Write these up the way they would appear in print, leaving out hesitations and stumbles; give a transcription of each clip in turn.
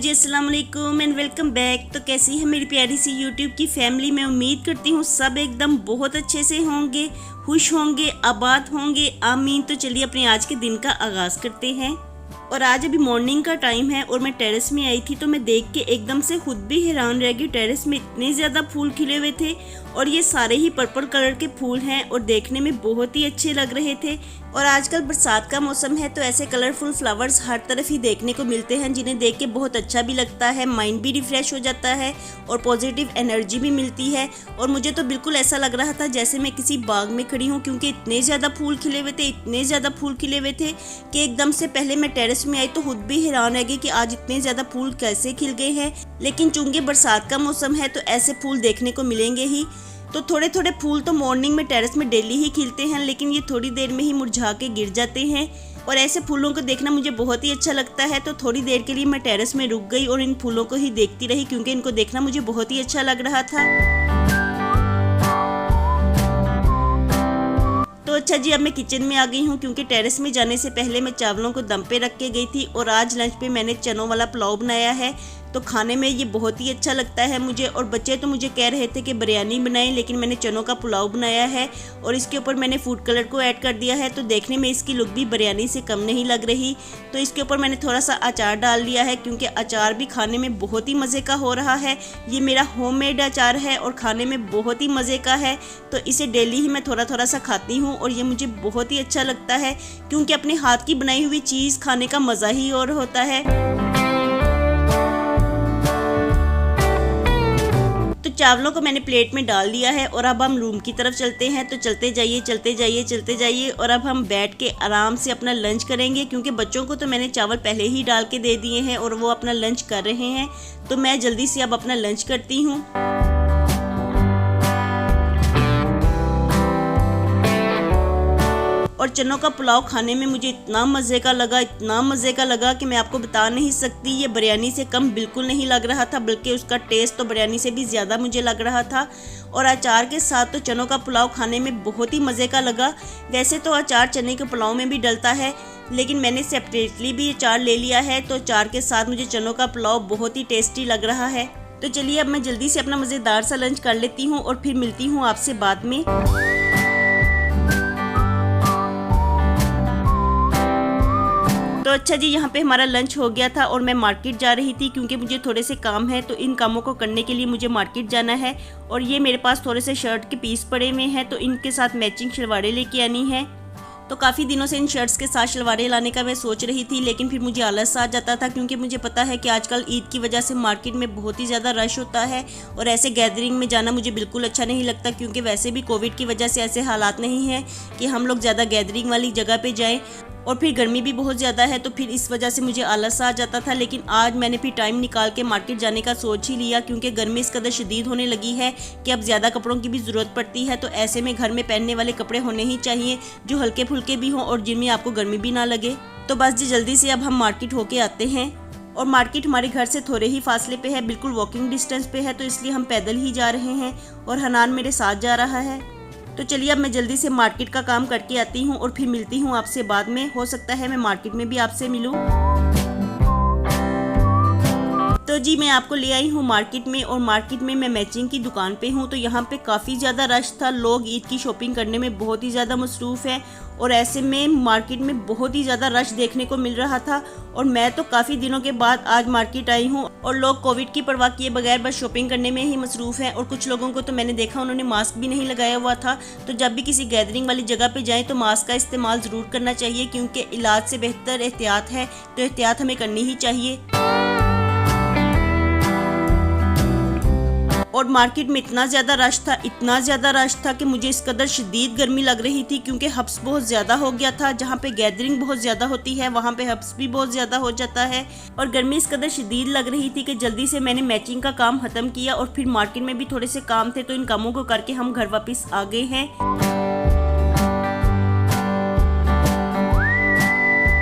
जी अस्सलाम वालेकुम and welcome back. तो कैसी है मेरी प्यारी सी यूट्यूब की फैमिली। मैं उम्मीद करती हूँ सब एकदम बहुत अच्छे से होंगे, खुश होंगे, आबाद होंगे, आमीन। तो चलिए अपने आज के दिन का आगाज़ करते हैं। और आज अभी मॉर्निंग का टाइम है और मैं टेरेस में आई थी तो मैं देख के एकदम से खुद भी हैरान रह गई। टेरेस में इतने ज़्यादा फूल खिले हुए थे और ये सारे ही पर्पल कलर के फूल हैं और देखने में बहुत ही अच्छे लग रहे थे। और आजकल बरसात का मौसम है तो ऐसे कलरफुल फ्लावर्स हर तरफ ही देखने को मिलते हैं, जिन्हें देख के बहुत अच्छा भी लगता है, माइंड भी रिफ्रेश हो जाता है और पॉजिटिव एनर्जी भी मिलती है। और मुझे तो बिल्कुल ऐसा लग रहा था जैसे मैं किसी बाग में खड़ी हूँ, क्योंकि इतने ज़्यादा फूल खिले हुए थे, इतने ज़्यादा फूल खिले हुए थे कि एकदम से पहले मैं टेरेस में आई तो खुद भी हैरान रह गई कि आज इतने ज़्यादा फूल कैसे खिल गए हैं। लेकिन चूंकि बरसात का मौसम है तो ऐसे फूल देखने को मिलेंगे ही। तो थोड़े थोड़े फूल तो मॉर्निंग में टेरेस में डेली ही खिलते हैं, लेकिन ये थोड़ी देर में ही मुरझा के गिर जाते हैं। और ऐसे फूलों को देखना मुझे बहुत ही अच्छा लगता है। तो थोड़ी देर के लिए मैं टेरेस में रुक गई और इन फूलों को ही देखती रही, क्योंकि इनको देखना मुझे बहुत ही अच्छा लग रहा था। तो अच्छा जी, अब मैं किचन में आ गई हूँ, क्योंकि टेरेस में जाने से पहले मैं चावलों को दम पे रख के गई थी। और आज लंच पे मैंने चनों वाला पुलाव बनाया है, तो खाने में ये बहुत ही अच्छा लगता है मुझे। और बच्चे तो मुझे कह रहे थे कि बिरयानी बनाएं, लेकिन मैंने चनों का पुलाव बनाया है और इसके ऊपर मैंने फूड कलर को ऐड कर दिया है। तो देखने में इसकी लुक भी बिरयानी से कम नहीं लग रही। तो इसके ऊपर मैंने थोड़ा सा अचार डाल लिया है, क्योंकि अचार भी खाने में बहुत ही मज़े का हो रहा है। ये मेरा होममेड अचार है और खाने में बहुत ही मज़े का है। तो इसे डेली ही मैं थोड़ा थोड़ा सा खाती हूँ और ये मुझे बहुत ही अच्छा लगता है, क्योंकि अपने हाथ की बनाई हुई चीज़ खाने का मज़ा ही और होता है। तो चावलों को मैंने प्लेट में डाल दिया है और अब हम रूम की तरफ चलते हैं। तो चलते जाइए चलते जाइए चलते जाइए। और अब हम बैठ के आराम से अपना लंच करेंगे, क्योंकि बच्चों को तो मैंने चावल पहले ही डाल के दे दिए हैं और वो अपना लंच कर रहे हैं। तो मैं जल्दी से अब अपना लंच करती हूँ। और चनों का पुलाव खाने में मुझे इतना मज़े का लगा, इतना मज़े का लगा कि मैं आपको बता नहीं सकती। ये बिरयानी से कम बिल्कुल नहीं लग रहा था, बल्कि उसका टेस्ट तो बिरयानी से भी ज़्यादा मुझे लग रहा था। और अचार के साथ तो चनों का पुलाव खाने में बहुत ही मज़े का लगा। वैसे तो अचार चने के पुलाव में भी डलता है, लेकिन मैंने सेपरेटली भी अचार ले लिया है। तो अचार के साथ मुझे चनों का पुलाव बहुत ही टेस्टी लग रहा है। तो चलिए अब मैं जल्दी से अपना मज़ेदार सा लंच कर लेती हूँ और फिर मिलती हूँ आपसे बाद में। तो अच्छा जी, यहाँ पे हमारा लंच हो गया था और मैं मार्केट जा रही थी, क्योंकि मुझे थोड़े से काम है। तो इन कामों को करने के लिए मुझे मार्केट जाना है। और ये मेरे पास थोड़े से शर्ट के पीस पड़े हुए हैं, तो इनके साथ मैचिंग शलवारें लेके आनी है। तो काफ़ी दिनों से इन शर्ट्स के साथ शलवारें लाने का मैं सोच रही थी, लेकिन फिर मुझे आलस आ जाता था, क्योंकि मुझे पता है कि आजकल ईद की वजह से मार्केट में बहुत ही ज़्यादा रश होता है। और ऐसे गैदरिंग में जाना मुझे बिल्कुल अच्छा नहीं लगता, क्योंकि वैसे भी कोविड की वजह से ऐसे हालात नहीं हैं कि हम लोग ज़्यादा गैदरिंग वाली जगह पे जाएं। और फिर गर्मी भी बहुत ज़्यादा है, तो फिर इस वजह से मुझे आलस आ जाता था। लेकिन आज मैंने फिर टाइम निकाल के मार्केट जाने का सोच ही लिया, क्योंकि गर्मी इस कदर शदीद होने लगी है कि अब ज़्यादा कपड़ों की भी ज़रूरत पड़ती है। तो ऐसे में घर में पहनने वाले कपड़े होने ही चाहिए जो हल्के फुल्के भी हों और जिनमें आपको गर्मी भी ना लगे। तो बस जी जल्दी से अब हम मार्केट होके आते हैं। और मार्केट हमारे घर से थोड़े ही फासले पे है, बिल्कुल वॉकिंग डिस्टेंस पे है, तो इसलिए हम पैदल ही जा रहे हैं और हनान मेरे साथ जा रहा है। तो चलिए अब मैं जल्दी से मार्केट का काम करके आती हूँ और फिर मिलती हूँ आपसे बाद में। हो सकता है मैं मार्केट में भी आपसे मिलूँ। तो जी मैं आपको ले आई हूँ मार्केट में, और मार्केट में मैं मैचिंग की दुकान पे हूँ। तो यहाँ पे काफ़ी ज़्यादा रश था, लोग ईद की शॉपिंग करने में बहुत ही ज़्यादा मसरूफ़ हैं। और ऐसे में मार्केट में बहुत ही ज़्यादा रश देखने को मिल रहा था। और मैं तो काफ़ी दिनों के बाद आज मार्केट आई हूँ, और लोग कोविड की परवाह किए बगैर बस शॉपिंग करने में ही मसरूफ़ हैं। और कुछ लोगों को तो मैंने देखा उन्होंने मास्क भी नहीं लगाया हुआ था। तो जब भी किसी गैदरिंग वाली जगह पे जाएं तो मास्क का इस्तेमाल ज़रूर करना चाहिए, क्योंकि इलाज से बेहतर एहतियात है। तो एहतियात हमें करनी ही चाहिए। और मार्केट में इतना ज़्यादा रश था, इतना ज़्यादा रश था कि मुझे इस कदर शदीद गर्मी लग रही थी, क्योंकि हब्स बहुत ज़्यादा हो गया था। जहाँ पे गैदरिंग बहुत ज़्यादा होती है वहाँ पे हब्स भी बहुत ज़्यादा हो जाता है। और गर्मी इस कदर शदीद लग रही थी कि जल्दी से मैंने मैचिंग का काम ख़त्म किया। और फिर मार्केट में भी थोड़े से काम थे, तो इन कामों को करके हम घर वापस आ गए हैं।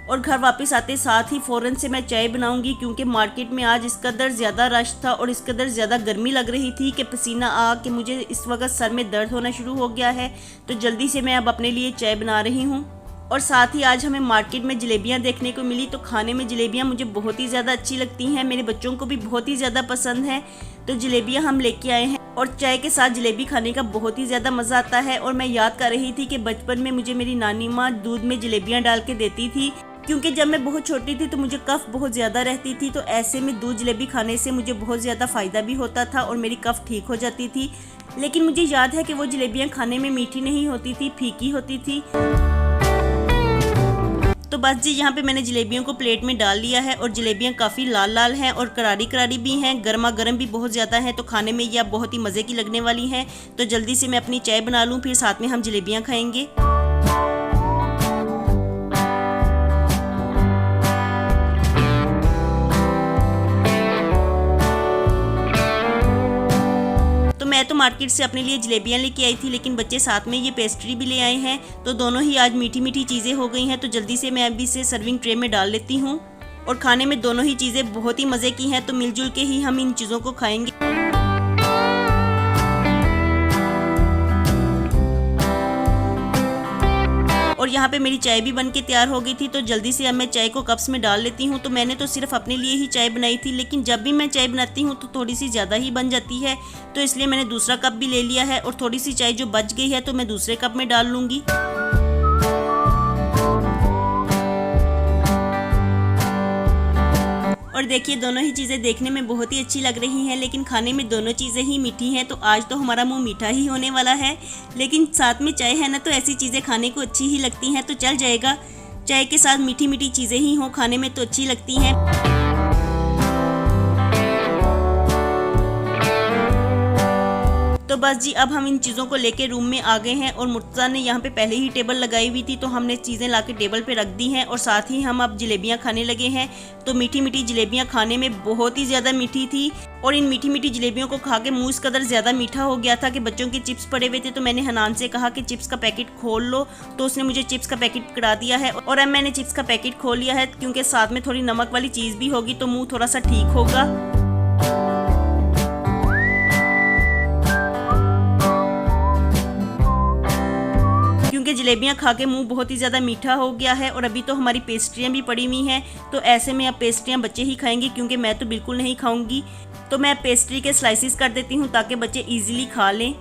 और घर वापस आते साथ ही फ़ौरन से मैं चाय बनाऊंगी, क्योंकि मार्केट में आज इस कदर ज़्यादा रश था और इस कदर ज़्यादा गर्मी लग रही थी कि पसीना आ के मुझे इस वक्त सर में दर्द होना शुरू हो गया है। तो जल्दी से मैं अब अपने लिए चाय बना रही हूँ। और साथ ही आज हमें मार्केट में जलेबियाँ देखने को मिली। तो खाने में जलेबियाँ मुझे बहुत ही ज़्यादा अच्छी लगती हैं, मेरे बच्चों को भी बहुत ही ज़्यादा पसंद है। तो जलेबियाँ हम लेके आए हैं और चाय के साथ जलेबी खाने का बहुत ही ज़्यादा मज़ा आता है। और मैं याद कर रही थी कि बचपन में मुझे मेरी नानी माँ दूध में जलेबियाँ डाल के देती थी, क्योंकि जब मैं बहुत छोटी थी तो मुझे कफ बहुत ज़्यादा रहती थी। तो ऐसे में दूध जलेबी खाने से मुझे बहुत ज़्यादा फ़ायदा भी होता था और मेरी कफ ठीक हो जाती थी। लेकिन मुझे याद है कि वो जलेबियाँ खाने में मीठी नहीं होती थी, फीकी होती थी। तो बस जी, यहाँ पे मैंने जलेबियों को प्लेट में डाल लिया है और जलेबियाँ काफ़ी लाल लाल हैं और करारी करारी भी हैं, गर्मा गर्म भी बहुत ज़्यादा हैं। तो खाने में ये बहुत ही मज़े की लगने वाली हैं। तो जल्दी से मैं अपनी चाय बना लूँ, फिर साथ में हम जलेबियाँ खाएंगे। मैं तो मार्केट से अपने लिए जलेबियाँ लेके आई थी, लेकिन बच्चे साथ में ये पेस्ट्री भी ले आए हैं। तो दोनों ही आज मीठी मीठी चीज़ें हो गई हैं। तो जल्दी से मैं अभी इसे सर्विंग ट्रे में डाल लेती हूँ। और खाने में दोनों ही चीज़ें बहुत ही मज़े की हैं। तो मिलजुल के ही हम इन चीज़ों को खाएंगे। और यहाँ पे मेरी चाय भी बन के तैयार हो गई थी। तो जल्दी से अब मैं चाय को कप्स में डाल लेती हूँ। तो मैंने तो सिर्फ अपने लिए ही चाय बनाई थी, लेकिन जब भी मैं चाय बनाती हूँ तो थोड़ी सी ज़्यादा ही बन जाती है। तो इसलिए मैंने दूसरा कप भी ले लिया है और थोड़ी सी चाय जो बच गई है तो मैं दूसरे कप में डाल लूँगी। और देखिए, दोनों ही चीज़ें देखने में बहुत ही अच्छी लग रही हैं, लेकिन खाने में दोनों चीज़ें ही मीठी हैं। तो आज तो हमारा मुंह मीठा ही होने वाला है, लेकिन साथ में चाय है ना, तो ऐसी चीज़ें खाने को अच्छी ही लगती हैं। तो चल जाएगा, चाय के साथ मीठी मीठी चीज़ें ही हों, खाने में तो अच्छी लगती हैं। तो बस जी, अब हम इन चीज़ों को लेके रूम में आ गए हैं और मुर्तज़ा ने यहाँ पे पहले ही टेबल लगाई हुई थी, तो हमने चीज़ें लाके टेबल पे रख दी हैं और साथ ही हम अब जलेबियाँ खाने लगे हैं। तो मीठी मीठी जलेबियाँ खाने में बहुत ही ज़्यादा मीठी थी और इन मीठी मीठी जलेबियों को खा के मुँह इस कदर ज़्यादा मीठा हो गया था कि बच्चों के चिप्स पड़े हुए थे। तो मैंने हनान से कहा कि चिप्स का पैकेट खोल लो, तो उसने मुझे चिप्स का पैकेट पकड़ा दिया है और अब मैंने चिप्स का पैकेट खोल लिया है, क्योंकि साथ में थोड़ी नमक वाली चीज़ भी होगी तो मुँह थोड़ा सा ठीक होगा। क्योंकि जलेबियाँ खा के मुँह बहुत ही ज़्यादा मीठा हो गया है और अभी तो हमारी पेस्ट्रियाँ भी पड़ी हुई हैं। तो ऐसे में अब पेस्ट्रियाँ बच्चे ही खाएंगे, क्योंकि मैं तो बिल्कुल नहीं खाऊंगी। तो मैं पेस्ट्री के स्लाइसिस कर देती हूँ ताकि बच्चे इजीली खा लें।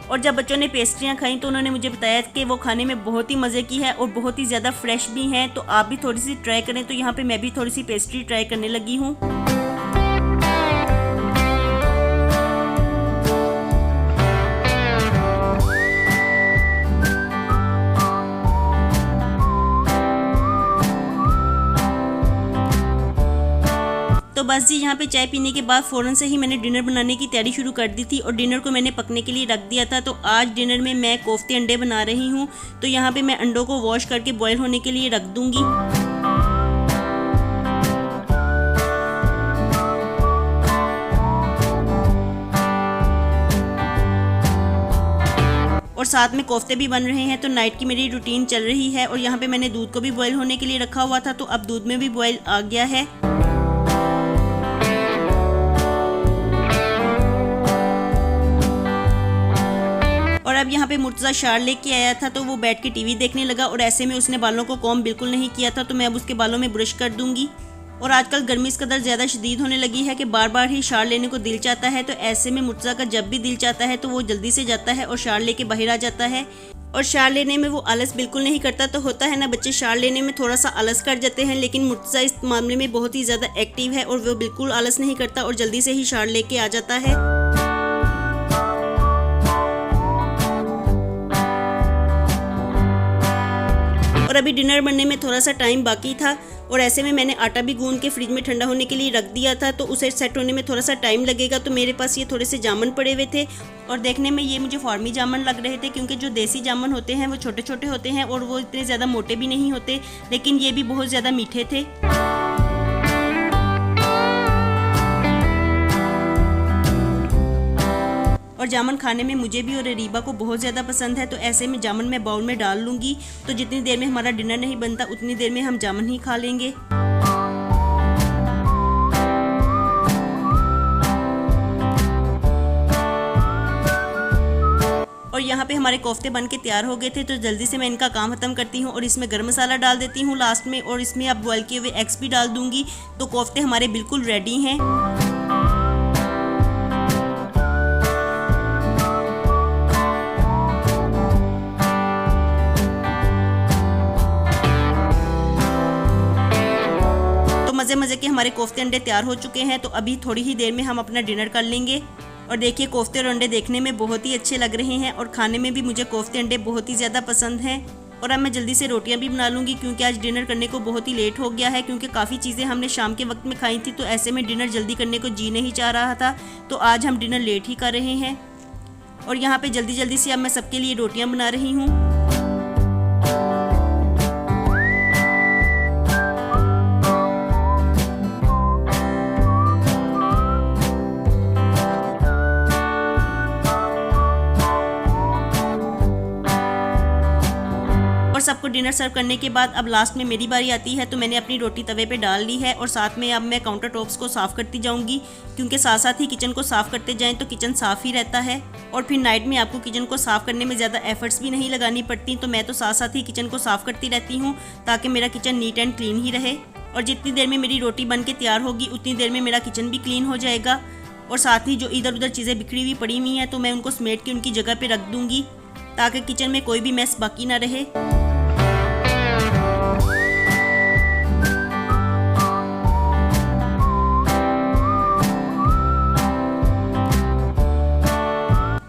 और जब बच्चों ने पेस्ट्रियाँ खाई तो उन्होंने मुझे बताया कि वो खाने में बहुत ही मज़े की है और बहुत ही ज़्यादा फ्रेश भी हैं। तो आप भी थोड़ी सी ट्राई करें। तो यहाँ पे मैं भी थोड़ी सी पेस्ट्री ट्राई करने लगी हूँ। तो बस जी, यहाँ पे चाय पीने के बाद फ़ौरन से ही मैंने डिनर बनाने की तैयारी शुरू कर दी थी और डिनर को मैंने पकने के लिए रख दिया था। तो आज डिनर में मैं कोफ्ते अंडे बना रही हूँ। तो यहाँ पे मैं अंडों को वॉश करके बॉईल होने के लिए रख दूँगी। और साथ में कोफ्ते भी बन रहे हैं। तो नाइट की मेरी रूटीन चल रही है और यहाँ पे मैंने दूध को भी बॉईल होने के लिए रखा हुआ था। तो अब दूध में भी बॉईल आ गया है। और अब यहाँ पे मुर्तज़ा शार लेके आया था, तो वो बैठ के टीवी देखने लगा और ऐसे में उसने बालों को कॉम्ब बिल्कुल नहीं किया था। तो मैं अब उसके बालों में ब्रश कर दूंगी। और आजकल गर्मी इस कदर ज़्यादा शदीद होने लगी है कि बार बार ही शार लेने को दिल चाहता है। तो ऐसे में मुर्तज़ा का जब भी दिल चाहता है तो वो जल्दी से जाता है और शार लेके बाहर आ जाता है। और शार लेने में वो आलस बिल्कुल नहीं करता। तो होता है ना, बच्चे शार लेने में थोड़ा सा आलस कर जाते हैं, लेकिन मुर्तज़ा इस मामले में बहुत ही ज़्यादा एक्टिव है और वो बिल्कुल आलस नहीं करता और जल्दी से ही शार लेके आ जाता है। और अभी डिनर बनने में थोड़ा सा टाइम बाकी था और ऐसे में मैंने आटा भी गूंद के फ्रिज में ठंडा होने के लिए रख दिया था। तो उसे सेट होने में थोड़ा सा टाइम लगेगा। तो मेरे पास ये थोड़े से जामुन पड़े हुए थे और देखने में ये मुझे फार्मी जामुन लग रहे थे, क्योंकि जो देसी जामुन होते हैं वो छोटे छोटे होते हैं और वो इतने ज़्यादा मोटे भी नहीं होते, लेकिन ये भी बहुत ज़्यादा मीठे थे। और जामुन खाने में मुझे भी और रीबा को बहुत ज़्यादा पसंद है। तो ऐसे में जामुन मैं बाउल में डाल लूँगी। तो जितनी देर में हमारा डिनर नहीं बनता उतनी देर में हम जामुन ही खा लेंगे। यहाँ पे हमारे कोफ्ते बन के तैयार हो गए थे, तो जल्दी से मैं इनका काम खत्म करती हूँ और इसमें गर्म मसाला डाल देती हूँ लास्ट में, और इसमें अब बॉयल किए हुए एग्स भी डाल दूँगी। तो कोफ्ते हमारे बिल्कुल रेडी हैं। मज़े मज़े के हमारे कोफ्ते अंडे तैयार हो चुके हैं। तो अभी थोड़ी ही देर में हम अपना डिनर कर लेंगे। और देखिए कोफ्ते और अंडे देखने में बहुत ही अच्छे लग रहे हैं और खाने में भी मुझे कोफ्ते अंडे बहुत ही ज़्यादा पसंद हैं। और अब मैं जल्दी से रोटियां भी बना लूँगी क्योंकि आज डिनर करने को बहुत ही लेट हो गया है, क्योंकि काफ़ी चीज़ें हमने शाम के वक्त में खाई थी, तो ऐसे में डिनर जल्दी करने को जी नहीं चाह रहा था। तो आज हम डिनर लेट ही कर रहे हैं। और यहाँ पर जल्दी जल्दी से अब मैं सबके लिए रोटियाँ बना रही हूँ। और सबको डिनर सर्व करने के बाद अब लास्ट में मेरी बारी आती है, तो मैंने अपनी रोटी तवे पे डाल ली है और साथ में अब मैं काउंटर टॉप्स को साफ़ करती जाऊंगी, क्योंकि साथ साथ ही किचन को साफ़ करते जाएं तो किचन साफ़ ही रहता है। और फिर नाइट में आपको किचन को साफ़ करने में ज़्यादा एफर्ट्स भी नहीं लगानी पड़ती, तो मैं तो साथ साथ ही किचन को साफ़ करती रहती हूँ ताकि मेरा किचन नीट एंड क्लीन ही रहे। और जितनी देर में मेरी रोटी बन के तैयार होगी उतनी देर में मेरा किचन भी क्लीन हो जाएगा। और साथ ही जो इधर उधर चीज़ें बिखरी हुई पड़ी हुई हैं तो मैं उनको समेट के उनकी जगह पर रख दूँगी ताकि किचन में कोई भी मैस बाकी ना रहे।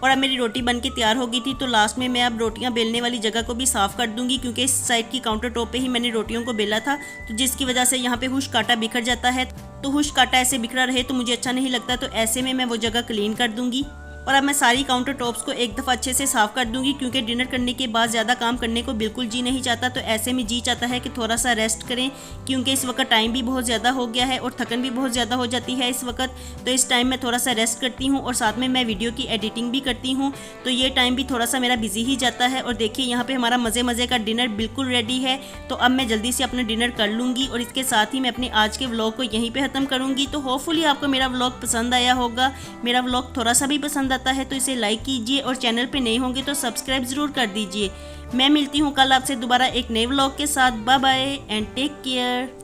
और अब मेरी रोटी बन के तैयार हो गई थी, तो लास्ट में मैं अब रोटियां बेलने वाली जगह को भी साफ़ कर दूंगी, क्योंकि इस साइड की काउंटर टॉप पे ही मैंने रोटियों को बेला था, तो जिसकी वजह से यहाँ पे हुश काटा बिखर जाता है। तो हुश काटा ऐसे बिखरा रहे तो मुझे अच्छा नहीं लगता, तो ऐसे में मैं वो जगह क्लीन कर दूंगी। और अब मैं सारी काउंटर टॉप्स को एक दफ़ा अच्छे से साफ़ कर दूंगी, क्योंकि डिनर करने के बाद ज़्यादा काम करने को बिल्कुल जी नहीं चाहता। तो ऐसे में जी चाहता है कि थोड़ा सा रेस्ट करें, क्योंकि इस वक्त टाइम भी बहुत ज़्यादा हो गया है और थकन भी बहुत ज़्यादा हो जाती है इस वक्त। तो इस टाइम मैं थोड़ा सा रेस्ट करती हूँ और साथ में मैं वीडियो की एडिटिंग भी करती हूँ, तो ये टाइम भी थोड़ा सा मेरा बिजी ही जाता है। और देखिए यहाँ पर हमारा मज़े मज़े का डिनर बिल्कुल रेडी है। तो अब मैं जल्दी से अपना डिनर कर लूँगी और इसके साथ ही मैं अपने आज के व्लॉग को यहीं पर ख़त्म करूँगी। तो होपफुली आपको मेरा व्लॉग पसंद आया होगा। मेरा व्लॉग थोड़ा सा भी पसंद आता है तो इसे लाइक कीजिए और चैनल पे नए होंगे तो सब्सक्राइब जरूर कर दीजिए। मैं मिलती हूँ कल आपसे दोबारा एक नए व्लॉग के साथ। Bye bye and take care.